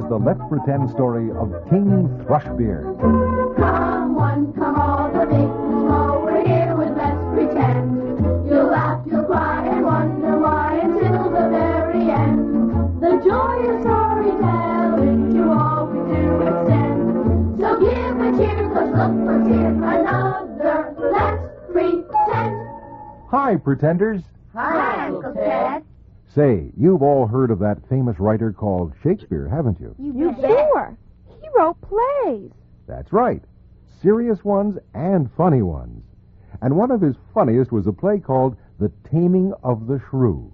is the Let's Pretend story of King Thrushbeard. Come one, come all, the big and small, we're here with Let's Pretend. You'll laugh, you'll cry, and wonder why until the very end. The joy of storytelling to all we do extend. So give a cheer, 'cause look what's here, another Let's Pretend. Hi, pretenders. Hi, Uncle Ted. Say, you've all heard of that famous writer called Shakespeare, haven't you? You sure? He wrote plays. That's right. Serious ones and funny ones. And one of his funniest was a play called The Taming of the Shrew.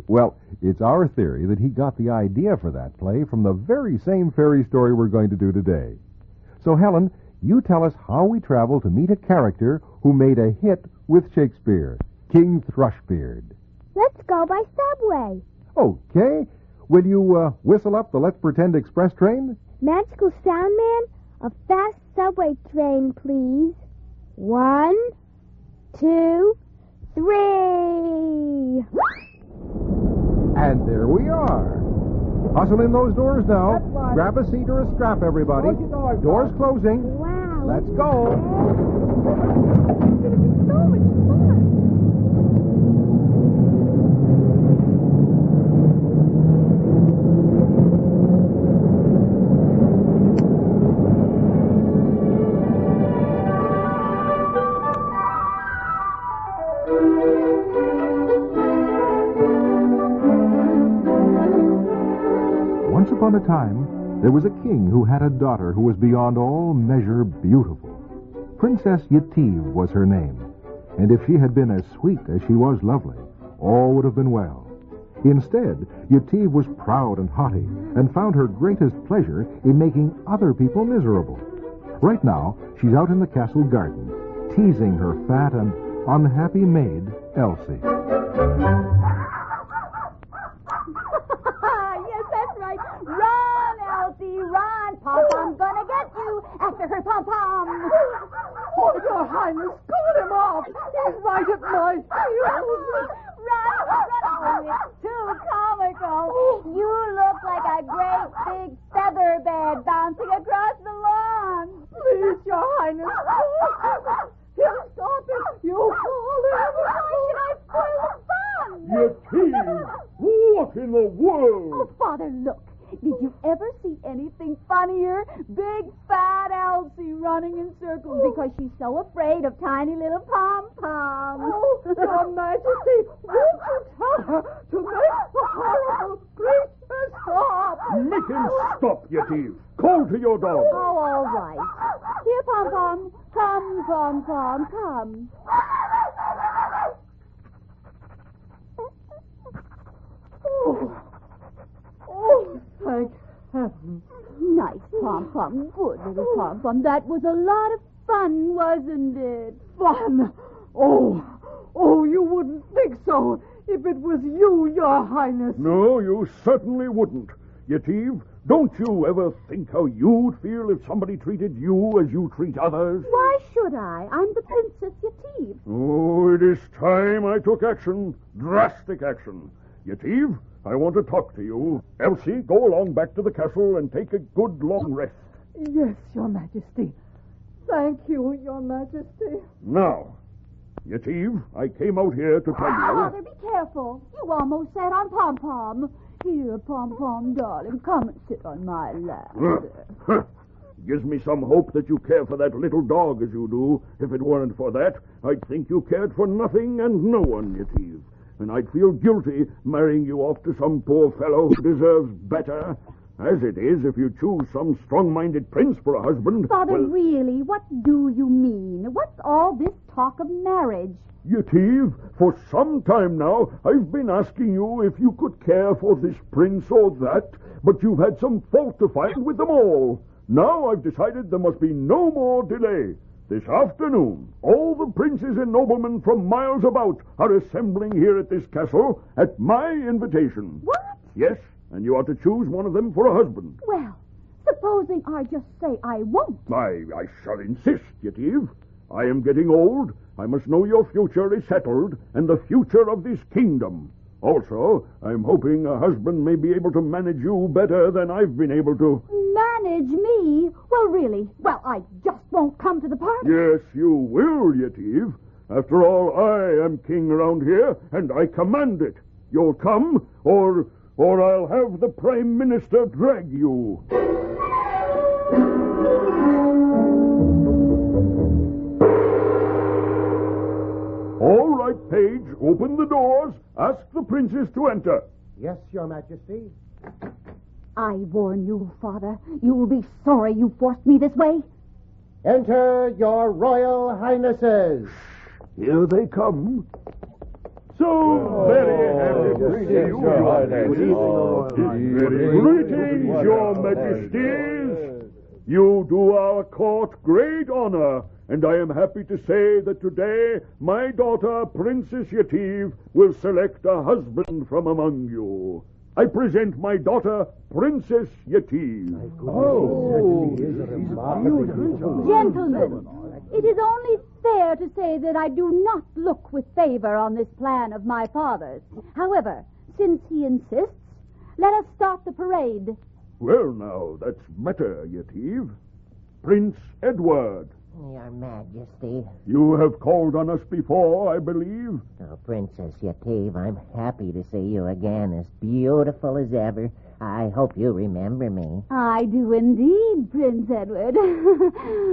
Well, it's our theory that he got the idea for that play from the very same fairy story we're going to do today. So, Helen, you tell us how we travel to meet a character who made a hit with Shakespeare, King Thrushbeard. Let's go by subway. Okay. Will you whistle up the Let's Pretend Express train? Magical sound man, a fast subway train, please. 1, 2, 3. And there we are. Hustle in those doors now. Grab a seat or a strap, everybody. Doors closing. Wow. Let's go. It's going to be so much fun. Once upon a time, there was a king who had a daughter who was beyond all measure beautiful. Princess Yetive was her name, and if she had been as sweet as she was lovely, all would have been well. Instead, Yetive was proud and haughty, and found her greatest pleasure in making other people miserable. Right now, she's out in the castle garden, teasing her fat and unhappy maid, Elsie. Yes, that's right. Run, Elsie, run. Pom-Pom's gonna get you after her pom-pom. Oh, Your Highness, call him off. He's right at my heels. Run. Oh, it's too comical. You look like a great big feather bed bouncing across the lawn. Please, Your Highness. He'll stop it. You call him. Why should I spoil the fun? Yetive! What in the world? Oh, Father, look. Did you ever see anything funnier? Big, fat Elsie running in circles because she's so afraid of tiny little pom-poms. Oh, Your Majesty, won't you tell her to make the horrible creature stop? Make him stop, Yetive. Call to your dog. Oh, all right. Here, Pom-Pom. Come, Pom-Pom, come. Oh, thank heaven. Nice, Pom-Pom. Good little Pom-Pom. That was a lot of fun, wasn't it? Fun? Oh, you wouldn't think so if it was you, Your Highness. No, you certainly wouldn't. Yetive, don't you ever think how you'd feel if somebody treated you as you treat others? Why should I? I'm the Princess Yetive. Oh, it is time I took action. Drastic action. Yetive, I want to talk to you. Elsie, go along back to the castle and take a good long rest. Yes, Your Majesty. Thank you, Your Majesty. Now, Yetive, I came out here to tell you... Father, be careful. You almost sat on Pom-Pom. Here, Pom-Pom, darling, come and sit on my lap. Gives me some hope that you care for that little dog as you do. If it weren't for that, I'd think you cared for nothing and no one, Yetive. And I'd feel guilty marrying you off to some poor fellow who deserves better. As it is, if you choose some strong-minded prince for a husband... Father, well, really, what do you mean? What's all this talk of marriage? Yetive, for some time now, I've been asking you if you could care for this prince or that, but you've had some fault to find with them all. Now I've decided there must be no more delay. This afternoon, all the princes and noblemen from miles about are assembling here at this castle at my invitation. What? Yes, and you are to choose one of them for a husband. Well, supposing I just say I won't. I shall insist, Yetive. I am getting old. I must know your future is settled and the future of this kingdom. Also, I'm hoping a husband may be able to manage you better than I've been able to. Manage me? Well, really? Well, I just won't come to the party. Yes, you will, Yetive. After all, I am king around here, and I command it. You'll come, or I'll have the Prime Minister drag you. All right, page, open the doors. Ask the princess to enter. Yes, Your Majesty. I warn you, Father, you'll be sorry you forced me this way. Enter, Your Royal Highnesses. Here they come. So very happy to see you. Greetings, Your Majesties. You do our court great honor, and I am happy to say that today my daughter, Princess Yetive, will select a husband from among you. I present my daughter, Princess Yetive. Gentlemen, it is only fair to say that I do not look with favor on this plan of my father's. However, since he insists, let us start the parade. Well, now, that's better, Yetive. Prince Edward. Your Majesty. You have called on us before, I believe. Oh, Princess Yetive, I'm happy to see you again, as beautiful as ever. I hope you remember me. I do indeed, Prince Edward.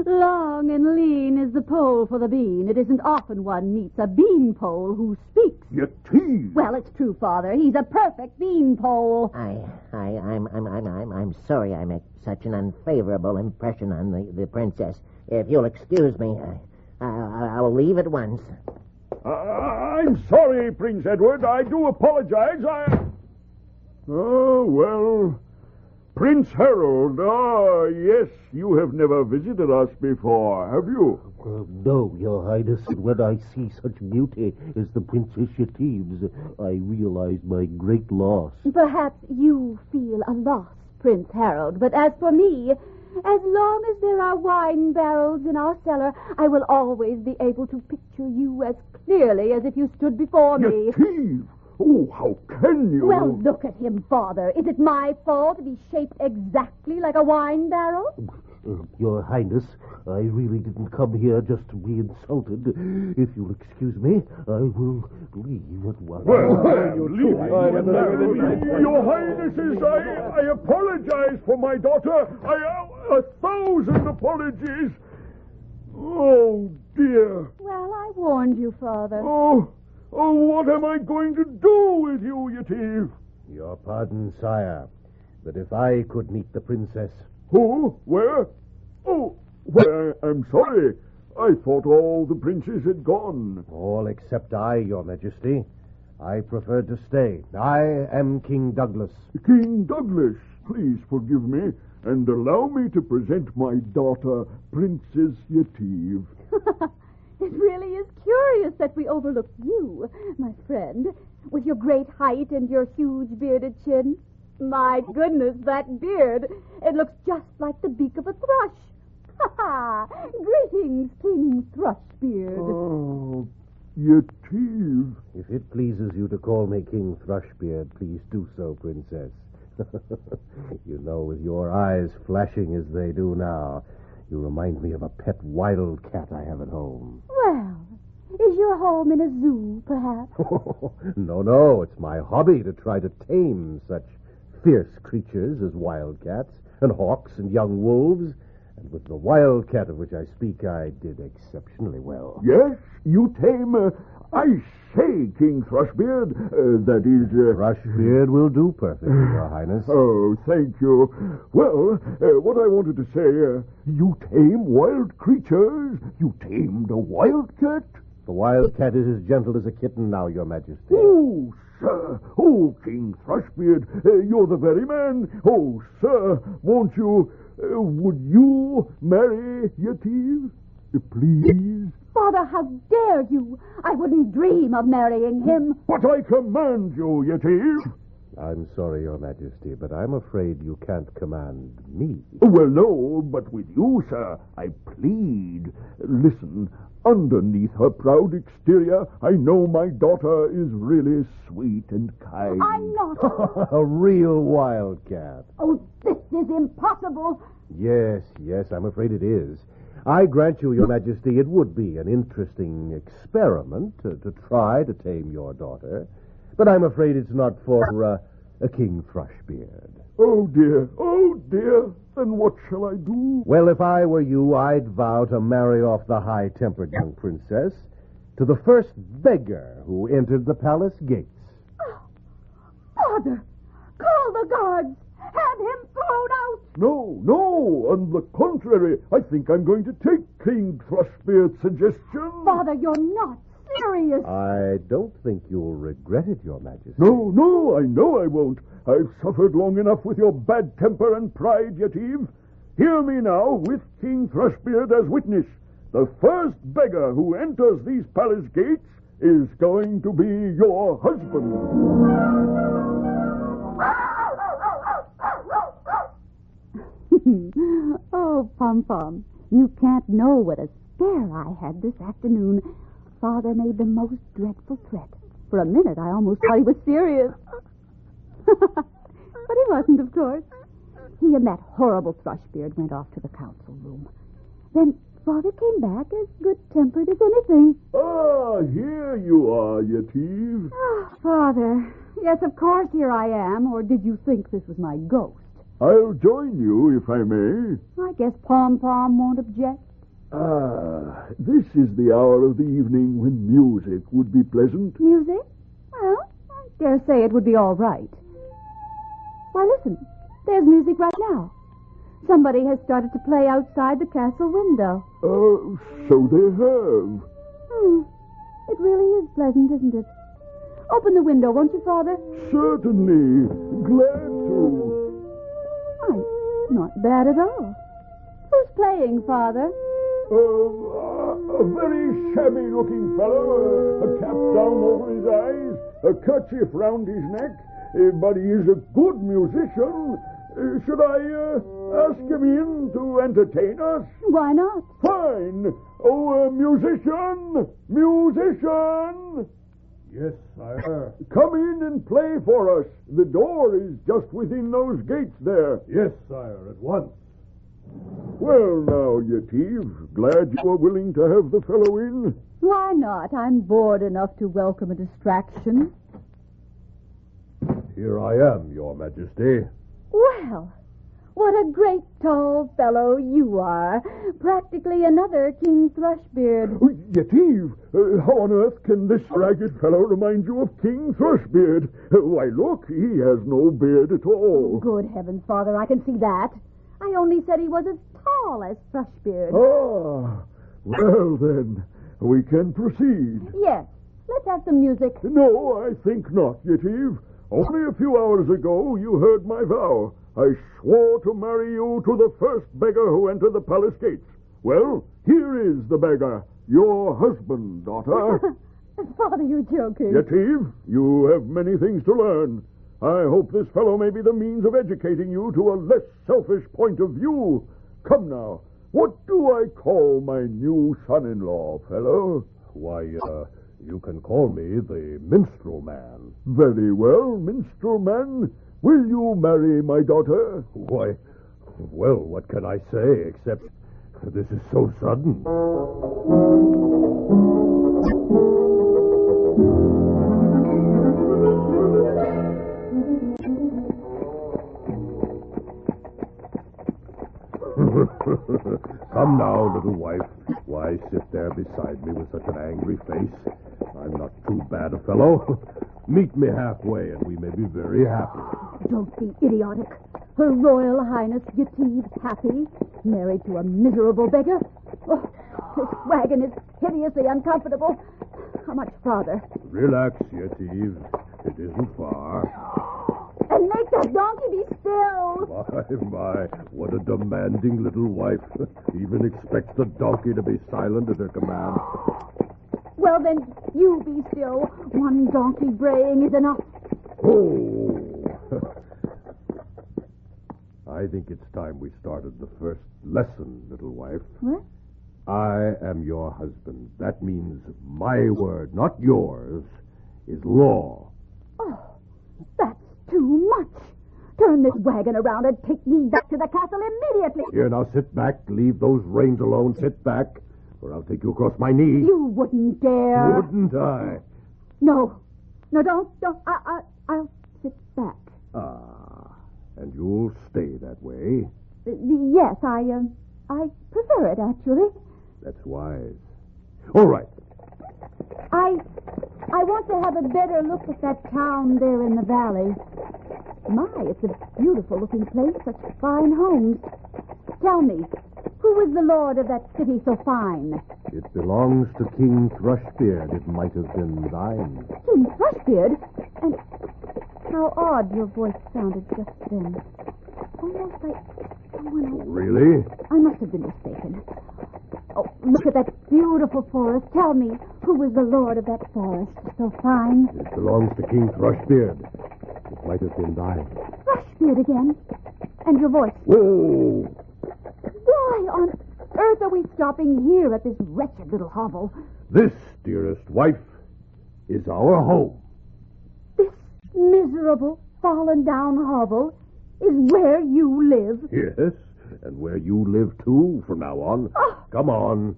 Long and lean is the pole for the bean. It isn't often one meets a bean pole who speaks. Yetive. Well, it's true, Father. He's a perfect bean pole. I'm sorry I make such an unfavorable impression on the princess. If you'll excuse me, I'll leave at once. I'm sorry, Prince Edward. I do apologize. Oh, well, Prince Harold. Yes, you have never visited us before, have you? No, Your Highness. When I see such beauty as the Princess Yetive's, I realize my great loss. Perhaps you feel a loss, Prince Harold, but as for me, as long as there are wine barrels in our cellar, I will always be able to picture you as clearly as if you stood before me. Yetive! Oh, how can you? Well, look at him, Father. Is it my fault to be shaped exactly like a wine barrel? Your Highness, I really didn't come here just to be insulted. If you'll excuse me, I will leave at once. Well, you leave. Your Highnesses, I apologize for my daughter. 1,000 apologies. Oh, dear. Well, I warned you, Father. Oh, what am I going to do with you, Yetive? Your pardon, sire, but if I could meet the princess... Who? Where? Oh, well, I'm sorry. I thought all the princes had gone. All except I, Your Majesty. I prefer to stay. I am King Douglas. King Douglas, please forgive me and allow me to present my daughter, Princess Yetive. It really is curious that we overlooked you, my friend, with your great height and your huge bearded chin. My goodness, that beard. It looks just like the beak of a thrush. Ha ha! Greetings, King Thrushbeard. Oh, Yetive. If it pleases you to call me King Thrushbeard, please do so, Princess. You know, with your eyes flashing as they do now, you remind me of a pet wildcat I have at home. Well, is your home in a zoo, perhaps? No, it's my hobby to try to tame such fierce creatures as wildcats and hawks and young wolves. And with the wildcat of which I speak, I did exceptionally well. Yes, you tame... I say, King Thrushbeard, that is... Thrushbeard will do perfectly, Your Highness. Oh, thank you. Well, what I wanted to say, you tame wild creatures? You tamed a wildcat? The wildcat is as gentle as a kitten now, Your Majesty. Oh, sir. Oh, King Thrushbeard, you're the very man. Oh, sir, won't you... would you marry Yetive? Please? Father, how dare you? I wouldn't dream of marrying him. But I command you, Yetive. I'm sorry, Your Majesty, but I'm afraid you can't command me. Well, no, but with you, sir, I plead. Listen, underneath her proud exterior, I know my daughter is really sweet and kind. I'm not. A real wildcat. Oh, this is impossible. Yes, I'm afraid it is. I grant you, Your Majesty, it would be an interesting experiment to try to tame your daughter. But I'm afraid it's not for a King Thrushbeard. Oh, dear. Then what shall I do? Well, if I were you, I'd vow to marry off the high-tempered young princess to the first beggar who entered the palace gates. Father, call the guards. Have him thrown out. No. On the contrary, I think I'm going to take King Thrushbeard's suggestion. Father, you're not serious. I don't think you'll regret it, Your Majesty. No, I know I won't. I've suffered long enough with your bad temper and pride, Yetive. Hear me now, with King Thrushbeard as witness. The first beggar who enters these palace gates is going to be your husband. Oh, Pom-Pom, you can't know what a scare I had this afternoon. Father made the most dreadful threat. For a minute, I almost thought he was serious. But he wasn't, of course. He and that horrible Thrushbeard went off to the council room. Then Father came back as good-tempered as anything. Ah, here you are, Yetive. Oh, Father. Yes, of course, here I am. Or did you think this was my ghost? I'll join you, if I may. I guess Pom-Pom won't object. Ah, this is the hour of the evening when music would be pleasant. Music? Well, I dare say it would be all right. Why, listen. There's music right now. Somebody has started to play outside the castle window. So they have. It really is pleasant, isn't it? Open the window, won't you, Father? Certainly. Glad to. Not bad at all. Who's playing, Father? A very shabby-looking fellow, a cap down over his eyes, a kerchief round his neck, but he is a good musician. Should I ask him in to entertain us? Why not? Fine. Oh, musician! Musician! Yes, sire. Come in and play for us. The door is just within those gates there. Yes, sire, at once. Well, now, Yetive, glad you are willing to have the fellow in. Why not? I'm bored enough to welcome a distraction. Here I am, Your Majesty. Well, what a great tall fellow you are. Practically another King Thrushbeard. Yetive, how on earth can this ragged fellow remind you of King Thrushbeard? Why, look, he has no beard at all. Good heavens, Father, I can see that. I only said he was as tall as Thrushbeard. Ah, well then, we can proceed. Yes, let's have some music. No, I think not, Yetive. Only a few hours ago, you heard my vow. I swore to marry you to the first beggar who entered the palace gates. Well, here is the beggar, your husband, daughter. Father, you're joking. Yetive, you have many things to learn. I hope this fellow may be the means of educating you to a less selfish point of view. Come now, what do I call my new son-in-law, fellow? Why, you can call me the minstrel man. Very well, minstrel man. Will you marry my daughter? Why, well, what can I say except this is so sudden? Come now, little wife. Why sit there beside me with such an angry face? I'm not too bad a fellow. Meet me halfway, and we may be very happy. Don't be idiotic. Her Royal Highness Yetive happy, married to a miserable beggar. Oh, this wagon is hideously uncomfortable. How much farther? Relax, Yetive. It isn't far. And make that donkey be still. My, what a demanding little wife. Even expects the donkey to be silent at her command. Well, then, you be still. One donkey braying is enough. Oh, I think it's time we started the first lesson, little wife. What? I am your husband. That means my word, not yours, is law. Oh, that's too much. Turn this wagon around and take me back to the castle immediately. Here, now sit back. Leave those reins alone. Sit back, or I'll take you across my knee. You wouldn't dare. Wouldn't I? No, don't. I'll sit back. Ah, and you'll stay that way. Yes, I prefer it, actually. That's wise. All right. I want to have a better look at that town there in the valley. My, it's a beautiful-looking place, such fine homes. Tell me, who is the lord of that city so fine? It belongs to King Thrushbeard. It might have been thine. King Thrushbeard? And how odd your voice sounded just then. Almost like someone else. Really? I must have been mistaken. Oh, look at that beautiful forest. Tell me, who is the lord of that forest so fine? It belongs to King Thrushbeard. It might have been thine. Thrushbeard again? And your voice. Whoa! Why on earth are we stopping here at this wretched little hovel? This, dearest wife, is our home. This miserable, fallen-down hovel is where you live. Yes, and where you live, too, from now on. Oh. Come on.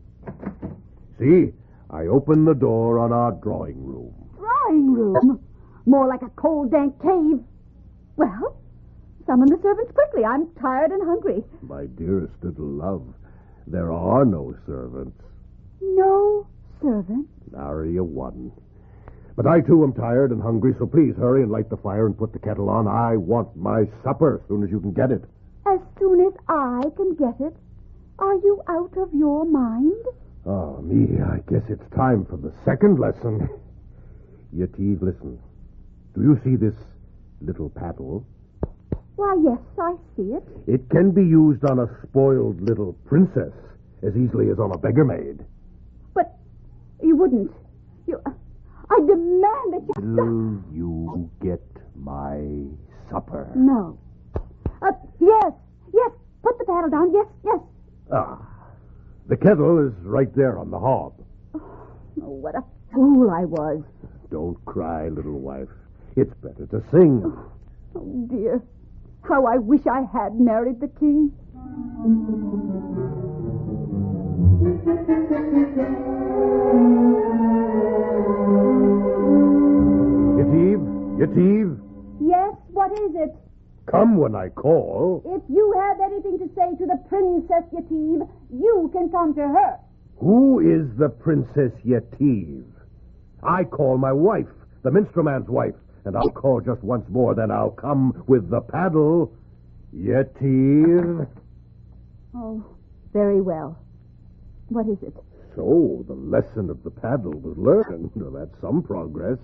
See, I opened the door on our drawing room. Drawing room? More like a cold, dank cave. Well, summon the servants quickly. I'm tired and hungry. My dearest little love, there are no servants. No servants? Nary a one. But I, too, am tired and hungry, so please hurry and light the fire and put the kettle on. I want my supper as soon as you can get it. As soon as I can get it? Are you out of your mind? Oh, me, I guess it's time for the second lesson. Yetive, listen. Do you see this little paddle? Why, yes, I see it. It can be used on a spoiled little princess as easily as on a beggar maid. But you wouldn't. I demand that you... Will you get my supper? No. Yes, put the paddle down, yes. Ah, the kettle is right there on the hob. Oh, what a fool I was. Don't cry, little wife. It's better to sing. Oh, dear. How I wish I had married the king. Yetive? Yes, what is it? Come when I call. If you have anything to say to the Princess Yetive, you can come to her. Who is the Princess Yetive? I call my wife, the minstrel man's wife, and I'll call just once more, then I'll come with the paddle. Yetive. Oh, very well. What is it? So, the lesson of the paddle was learned. Well, that's some progress,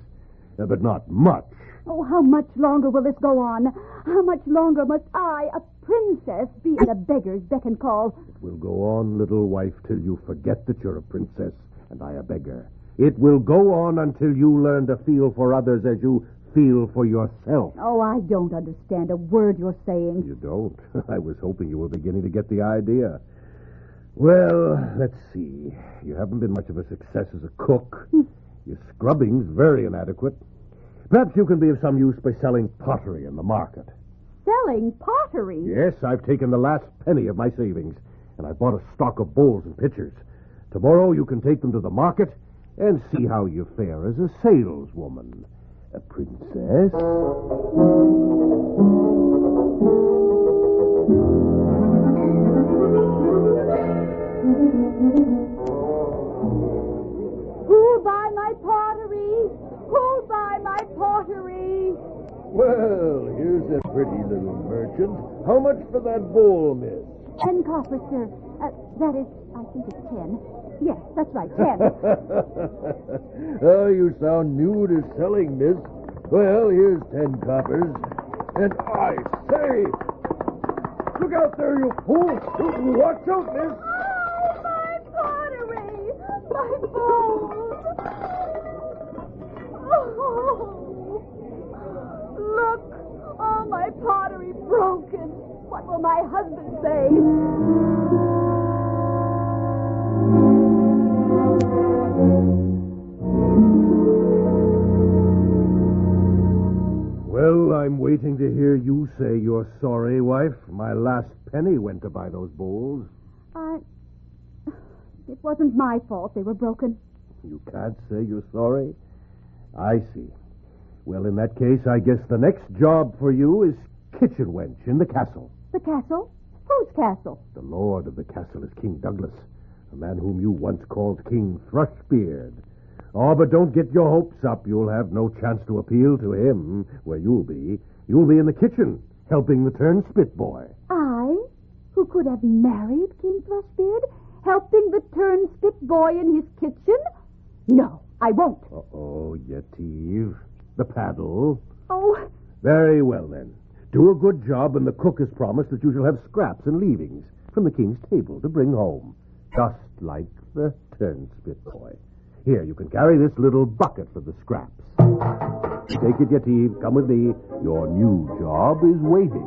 but not much. Oh, how much longer will this go on? How much longer must I, a princess, be at a beggar's beck and call? It will go on, little wife, till you forget that you're a princess and I a beggar. It will go on until you learn to feel for others as you feel for yourself. Oh, I don't understand a word you're saying. You don't? I was hoping you were beginning to get the idea. Well, let's see. You haven't been much of a success as a cook. Your scrubbing's very inadequate. Perhaps you can be of some use by selling pottery in the market. Selling pottery? Yes, I've taken the last penny of my savings, and I bought a stock of bowls and pitchers. Tomorrow you can take them to the market and see how you fare as a saleswoman. A princess? Who'll buy my pottery? Who'll buy my pottery? Well, here's a pretty little merchant. How much for that bowl, miss? 10 coppers, sir. That is, I think it's 10. Yes, that's right, 10. Oh, you sound new to selling, miss. Well, here's 10 coppers. And I say, look out there, you fool. Watch out, miss. Oh, my pottery! My bowls! Oh, look, all my pottery broken. What will my husband say? Well, I'm waiting to hear you say you're sorry, wife. My last penny went to buy those bowls. It wasn't my fault they were broken. You can't say you're sorry? I see. Well, in that case, I guess the next job for you is kitchen wench in the castle. The castle? Whose castle? The lord of the castle is King Douglas, a man whom you once called King Thrushbeard. Oh, but don't get your hopes up. You'll have no chance to appeal to him where you'll be. You'll be in the kitchen, helping the turnspit boy. I, who could have married King Thrushbeard, helping the turnspit boy in his kitchen? No, I won't. Uh-oh, Yetive. The paddle. Oh. Very well, then. Do a good job, and the cook has promised that you shall have scraps and leavings from the king's table to bring home, just like the turnspit boy. Here, you can carry this little bucket for the scraps. Take it, Yetive. Come with me. Your new job is waiting.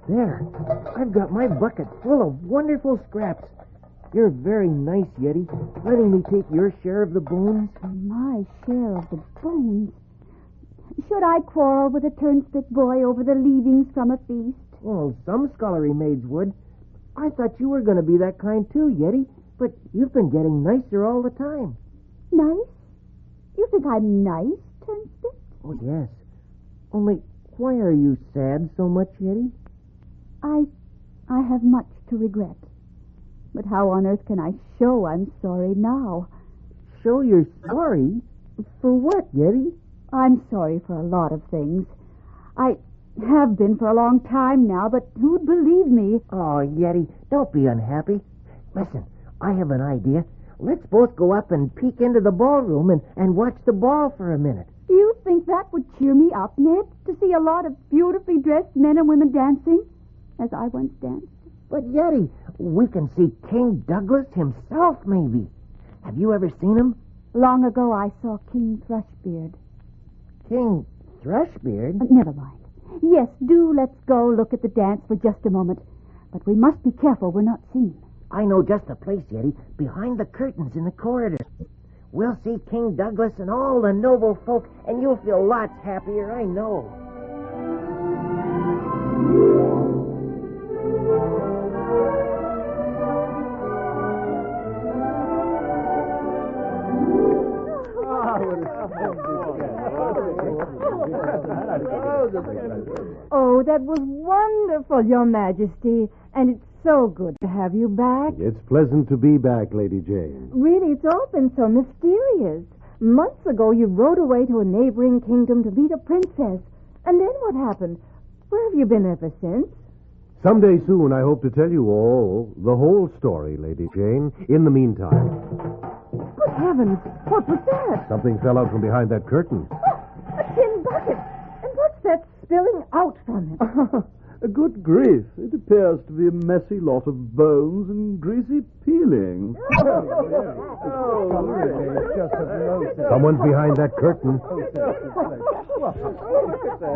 There. I've got my bucket full of wonderful scraps. You're very nice, Yeti, letting me take your share of the bones. My share of the bones. Should I quarrel with a turnspit boy over the leavings from a feast? Well, some scullery maids would. I thought you were going to be that kind too, Yeti, but you've been getting nicer all the time. Nice? You think I'm nice, turnspit? Oh, yes. Only, why are you sad so much, Yeti? I have much to regret. But how on earth can I show I'm sorry now? Show you're sorry? For what, Yeti? I'm sorry for a lot of things. I have been for a long time now, but who'd believe me? Oh, Yeti, don't be unhappy. Listen, I have an idea. Let's both go up and peek into the ballroom and watch the ball for a minute. Do you think that would cheer me up, Ned, to see a lot of beautifully dressed men and women dancing, as I once danced? But, Yeti, we can see King Douglas himself, maybe. Have you ever seen him? Long ago I saw King Thrushbeard. King Thrushbeard? Never mind. Yes, do let's go look at the dance for just a moment. But we must be careful we're not seen. I know just the place, Yeti, behind the curtains in the corridor. We'll see King Douglas and all the noble folk, and you'll feel lots happier, I know. Oh, that was wonderful, Your Majesty. And it's so good to have you back. It's pleasant to be back, Lady Jane. Really, it's all been so mysterious. Months ago, you rode away to a neighboring kingdom to meet a princess. And then what happened? Where have you been ever since? Someday soon, I hope to tell you all, the whole story, Lady Jane. In the meantime... Good heavens, what was that? Something fell out from behind that curtain. Oh, a tin bucket. And what's that spilling out from it? A good grief. It appears to be a messy lot of bones and greasy peeling. Someone's behind that curtain.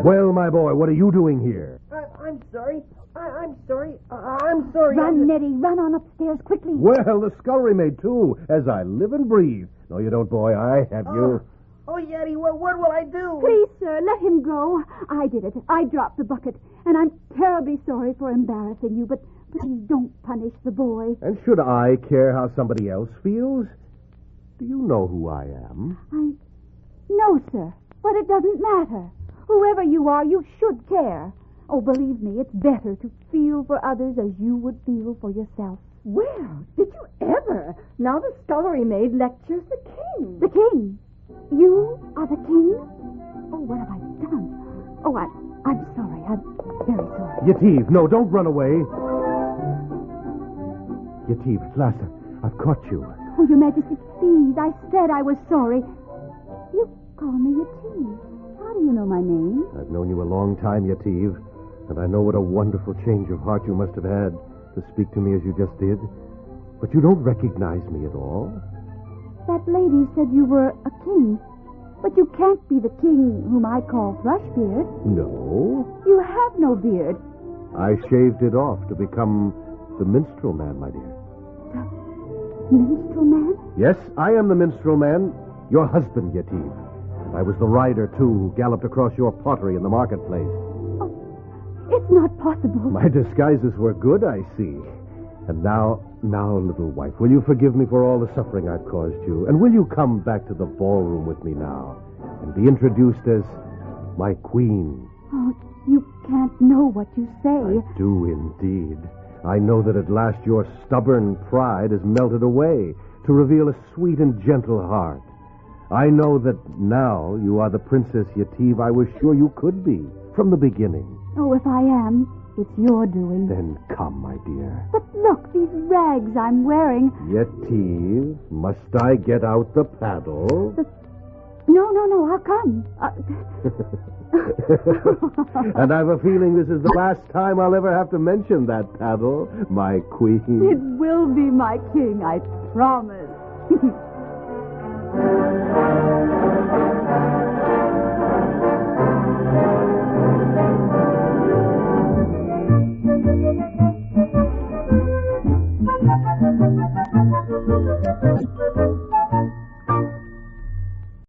Well, my boy, what are you doing here? I'm sorry. I'm sorry. I'm sorry. Run, Nettie, run on upstairs quickly. Well, the scullery maid, too, as I live and breathe. No, you don't, boy. I have you. Oh, Yeti, what will I do? Please, sir, let him go. I did it. I dropped the bucket, and I'm terribly sorry for embarrassing you, but please don't punish the boy. And should I care how somebody else feels? Do you know who I am? No, sir, but it doesn't matter. Whoever you are, you should care. Oh, believe me, it's better to feel for others as you would feel for yourself. Well, did you ever? Now the scullery maid lectures the king. The king? You are the king? Oh, what have I done? Oh, I'm sorry. I'm very sorry. Yetive, no, don't run away. Yetive, at last, I've caught you. Oh, Your Majesty, please, I said I was sorry. You call me Yetive. How do you know my name? I've known you a long time, Yetive, and I know what a wonderful change of heart you must have had to speak to me as you just did. But you don't recognize me at all. That lady said you were a king. But you can't be the king whom I call Thrushbeard. No. You have no beard. I shaved it off to become the minstrel man, my dear. Minstrel man? Yes, I am the minstrel man, your husband, Yetive. And I was the rider, too, who galloped across your pottery in the marketplace. Oh, it's not possible. My disguises were good, I see. And now, little wife, will you forgive me for all the suffering I've caused you? And will you come back to the ballroom with me now and be introduced as my queen? Oh, you can't know what you say. I do indeed. I know that at last your stubborn pride has melted away to reveal a sweet and gentle heart. I know that now you are the Princess Yetive I was sure you could be from the beginning. Oh, if I am, it's your doing. Then come, my dear. But look, these rags I'm wearing. Yetive, must I get out the paddle? No, I'll come. And I've a feeling this is the last time I'll ever have to mention that paddle, my queen. It will be my king, I promise.